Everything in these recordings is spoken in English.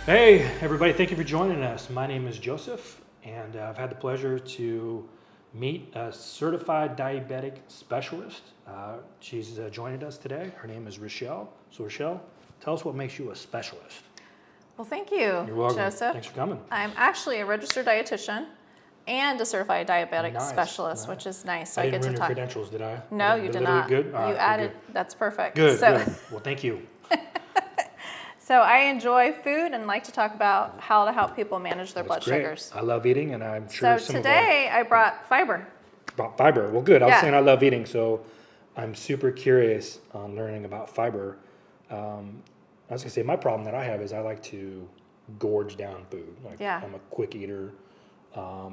Hey, everybody, thank you for joining us. My name is Joseph, and I've had the pleasure to meet a certified diabetic specialist. She's joining us today. Her name is Rochelle. So, Rochelle, tell us what makes you a specialist. Well, thank you, You're welcome. Joseph. Thanks for coming. I'm actually a registered dietitian and a certified diabetic Nice, specialist, nice. which is nice. So I didn't get ruin to your talk. credentials, did I? No, you did Literally not. good? All You right, added. good. That's perfect. Good, So, good. Well, thank you. so I enjoy food and like to talk about how to help people manage their blood That's great. sugars. I love eating, and I'm sure So some today I brought fiber. about fiber. Well, good. I was Yeah. saying I love eating, so I'm super curious on learning about fiber. I was gonna say my problem that I have is I like to gorge down food. Like Yeah. I'm a quick eater.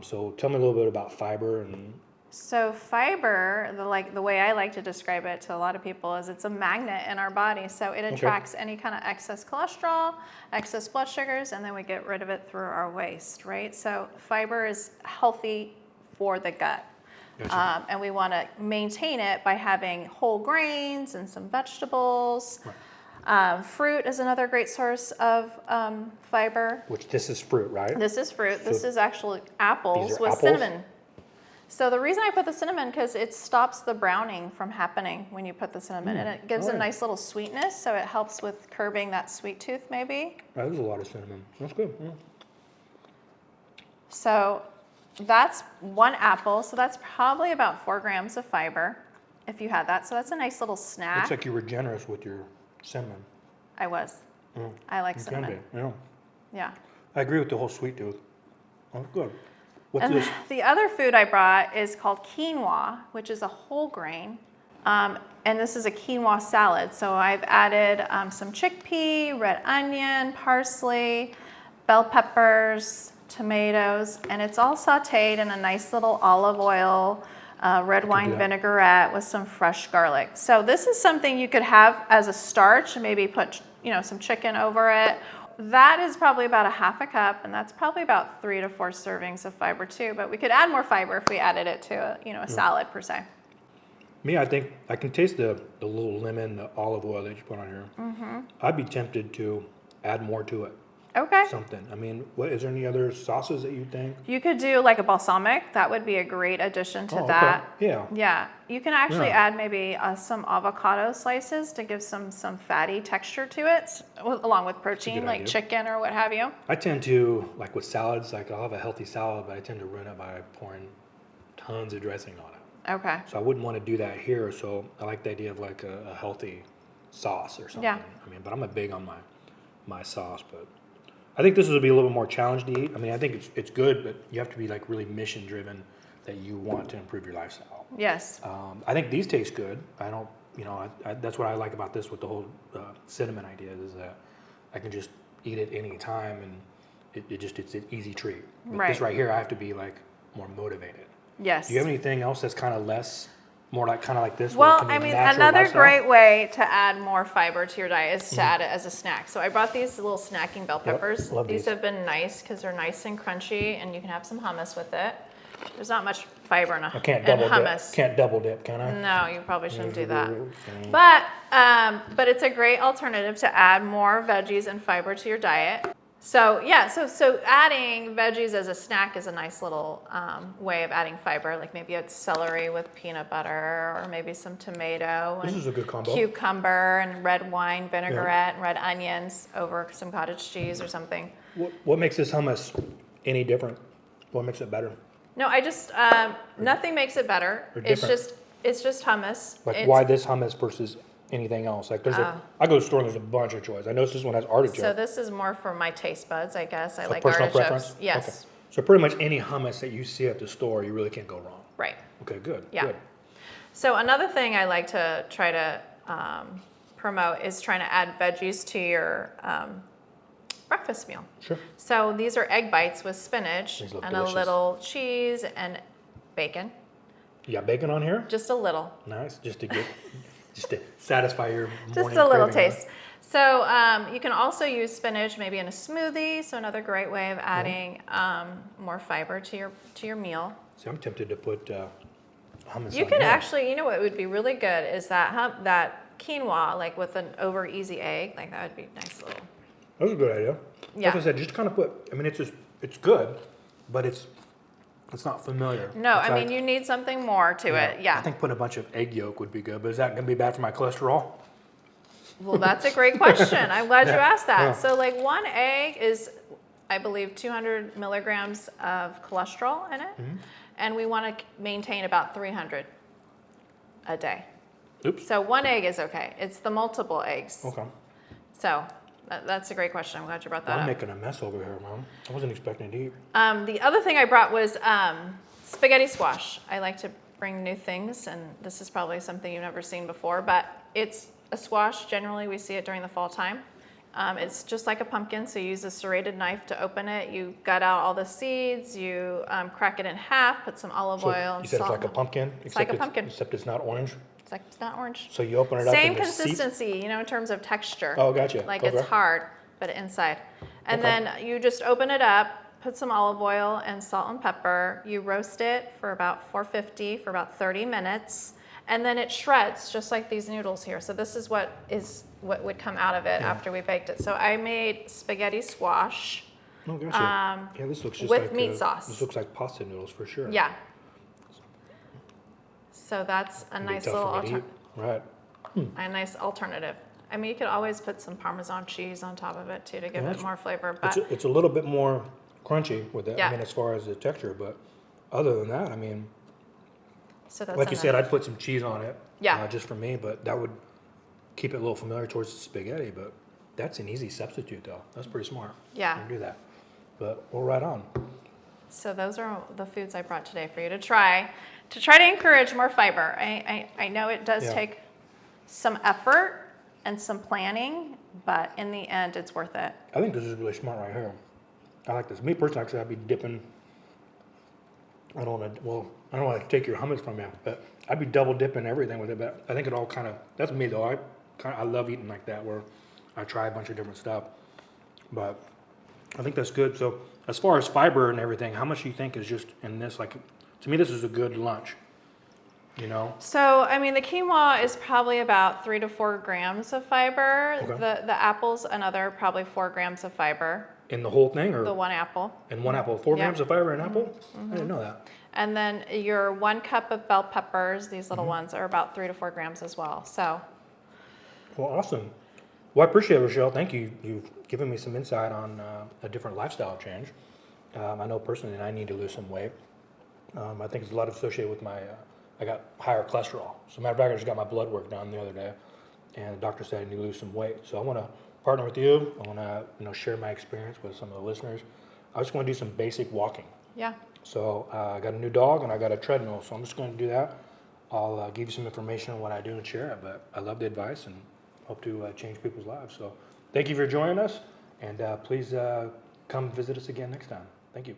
So tell me a little bit about fiber and So fiber, the way I like to describe it to a lot of people is it's a magnet in our body. So it attracts any kind of excess cholesterol, excess blood sugars, and then we get rid of it through our waste, right? So fiber is healthy for the gut. Gotcha. And we want to maintain it by having whole grains and some vegetables. Fruit is another great source of fiber. which this is fruit, right? This is fruit. This So is actually apples these are with apples? cinnamon. So the reason I put the cinnamon because it stops the browning from happening when you put the cinnamon, and it gives a alright. nice little sweetness. So it helps with curbing that sweet tooth, maybe. Oh, there's a lot of cinnamon. That's good. Yeah. So that's one apple. So that's probably about 4 grams of fiber, if you had that. So that's a nice little snack. Looks like you were generous with your cinnamon. I was. Mm. I like You can cinnamon. be. Yeah. Yeah. I agree with the whole sweet tooth. Oh, good. What's And this? the other food I brought is called quinoa, which is a whole grain. And this is a quinoa salad. So I've added some chickpea, red onion, parsley, bell peppers, tomatoes, and it's all sauteed in a nice little olive oil, red wine that. vinaigrette with some fresh garlic. So this is something you could have as a starch, maybe put some chicken over it. That is probably about a half a cup, and that's probably about 3 to 4 servings of fiber too. But we could add more fiber if we added it to a salad per se. Me, I think I can taste the little lemon, the olive oil that you put on here. Mm-hmm. I'd be tempted to add more to it. Okay. Something. I mean, what is there any other sauces that you think? You could do like a balsamic. That would be a great addition to Oh, that. okay. Yeah. Yeah. You can actually Yeah. add maybe some avocado slices to give some fatty texture to it, along with protein good like idea. chicken or what have you. I tend to, like with salads, like I'll have a healthy salad, but I tend to ruin it by pouring tons of dressing on it. Okay. So I wouldn't want to do that here. So I like the idea of like a healthy sauce or something. Yeah. I mean, but I'm a big on my sauce, but I think this would be a little bit more challenge to eat. I mean, I think it's good, but you have to be like really mission driven that you want to improve your lifestyle. Yes. I think these taste good. I don't, that's what I like about this with the whole cinnamon idea is that I can just eat it any time and it's an easy treat. But this right here, I have to be like more motivated. Yes. Do you have anything else that's kind of more like kind of like this? Well, where it can I be mean, natural another lifestyle? great way to add more fiber to your diet is to add it as a snack. So I brought these little snacking bell peppers. love These these. have been nice because they're nice and crunchy, and you can have some hummus with it. There's not much fiber in I can't in double hummus. dip. Can't double dip, can I? No, you probably shouldn't do that. Mm. But it's a great alternative to add more veggies and fiber to your diet. So yeah, so adding veggies as a snack is a nice little way of adding fiber. Like maybe it's celery with peanut butter, or maybe some tomato This and is a good combo. cucumber and red wine vinaigrette and red onions over some cottage cheese or something. What makes this hummus any different? What makes it better? No, I just nothing makes it better. Or It's different. just hummus. Like It's- why this hummus versus anything else? Like I go to the store and there's a bunch of choice. I noticed this one has artichoke. So this is more for my taste buds, I guess. I like personal artichokes. preference? Yes. Okay. So pretty much any hummus that you see at the store, you really can't go wrong. Right. Okay, good. Yeah. Good. So another thing I like to try to promote is trying to add veggies to your breakfast meal. Sure. So these are egg bites with spinach These look and delicious. a little cheese and bacon. You got bacon on here? Just a little. Nice. Just to satisfy your morning Just a little craving, huh? taste. So you can also use spinach maybe in a smoothie. So another great way of adding more fiber to your meal. See, I'm tempted to put hummus You on could here. actually, what would be really good is that quinoa, like with an over easy egg, like that would be nice little. That's a good idea. Yeah. Like I said, just kind of put. I mean, it's good, but it's not familiar. No, It's I like- mean, you need something more to it. I Yeah. think putting a bunch of egg yolk would be good, but is that going to be bad for my cholesterol? Well, that's a great question. I'm glad you asked that. Yeah. So, like, one egg is, I believe, 200 milligrams of cholesterol in it, and we want to maintain about 300 a day. Oops. So one egg is okay. It's the multiple eggs. Okay. So that's a great question. I'm glad you brought that I'm up. making a mess over here, Mom. I wasn't expecting to eat. The other thing I brought was spaghetti squash. I like to bring new things, and this is probably something you've never seen before, but it's a squash. Generally, we see it during the fall time. It's just like a pumpkin, so you use a serrated knife to open it. You gut out all the seeds, you crack it in half, put some olive oil and You said salt. it's like a pumpkin? It's like a pumpkin. Except it's not orange? It's like, it's not orange. So you open it up Same and the seeds- consistency, in terms of texture. Oh, gotcha. Like Okay. it's hard, but inside. And Okay. then you just open it up, put some olive oil and salt and pepper. You roast it for about 450 for about 30 minutes. And then it shreds just like these noodles here. So this is what would come out of it after we baked it. So I made spaghetti squash. Oh, gotcha. Yeah, this looks just with like meat sauce. This looks like pasta noodles for sure. Yeah. So that's a It'd be nice tough little for me to eat. Right. a nice alternative. I mean, you could always put some Parmesan cheese on top of it too to give Yeah, it more flavor. But It's a little bit more crunchy with it. Yeah. I mean, as far as the texture, but other than that, I mean, so that's like you enough. said, I'd put some cheese on it. Yeah. Just for me, but that would keep it a little familiar towards the spaghetti. But that's an easy substitute, though. That's pretty smart. Yeah. You can do that. But we're right on. So those are the foods I brought today for you to try to encourage more fiber. I know it does Yeah. take some effort and some planning, but in the end, it's worth it. I think this is really smart right here. I like this. Me personally, like I said, I'd be dipping. I don't want to take your hummus from you, but I'd be double dipping everything with it. But I think it all kind of, that's me though. I love eating like that where I try a bunch of different stuff. But I think that's good. So as far as fiber and everything, how much do you think is just in this? Like, to me, this is a good lunch, you know? So, I mean, the quinoa is probably about 3 to 4 grams of fiber. Okay. The apple's another probably 4 grams of fiber, In the whole thing or the one apple. in one apple? 4 Yeah. grams of fiber in apple? I didn't know that. And then your 1 cup of bell peppers, these little ones, are about 3 to 4 grams as well. So, Well, awesome. Well, I appreciate it, Rochelle. Thank you. You've given me some insight on a different lifestyle change. I know personally that I need to lose some weight. I think it's a lot associated with I got higher cholesterol. So matter of fact, I just got my blood work done the other day, and the doctor said I need to lose some weight. So I want to partner with you. I want to share my experience with some of the listeners. I just want to do some basic walking. yeah. So I got a new dog and I got a treadmill. So I'm just going to do that. I'll give you some information on what I do and share it. But I love the advice and hope to change people's lives. So thank you for joining us, and please come visit us again next time. Thank you.